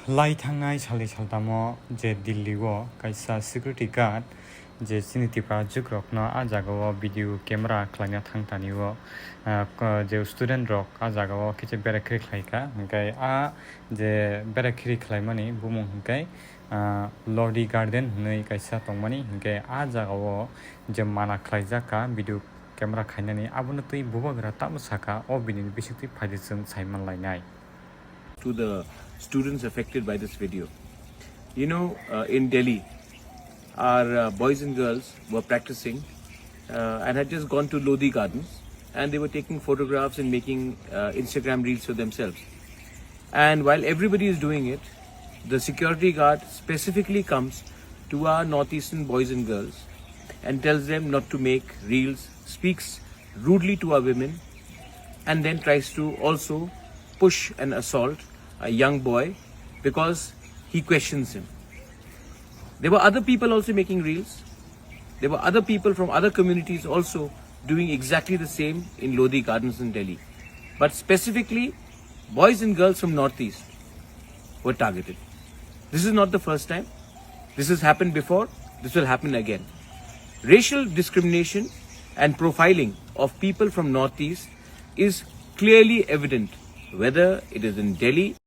लाइथांनाय सालि सालदामो जे दिल्लीओ कायसा security guard जे सिनि तिप्रा जुग्रकनो आ जागाओ video camera खालायना थांतानिओ जे student रक आ जागाओ किसे बेराखिरि खालायका ओमफ्राय आ जे बेराखिरि खालायमानि बुमुं ओमफ्राय लडी गार्डन नै कायसा दंमानि ओमफ्राय आ जागाओ जे माना खालायजाका भिडिअ कैमरा खायनानि आबुनो तै बुबाग्रा तामसाका अ बिनि बिसिक्ति फायदिजों सायमान लायनाय to the students affected by this video. You know, in Delhi, our boys and girls were practicing and had just gone to Lodi Gardens, and they were taking photographs and making Instagram reels for themselves. And while everybody is doing it, the security guard specifically comes to our northeastern boys and girls and tells them not to make reels, speaks rudely to our women, and then tries to also push and assault a young boy because he questions him. There were other people also making reels. There were other people from other communities also doing exactly the same in Lodi Gardens in Delhi. But specifically, boys and girls from Northeast were targeted. This is not the first time. This has happened before. This will happen again. Racial discrimination and profiling of people from Northeast is clearly evident, whether it is in Delhi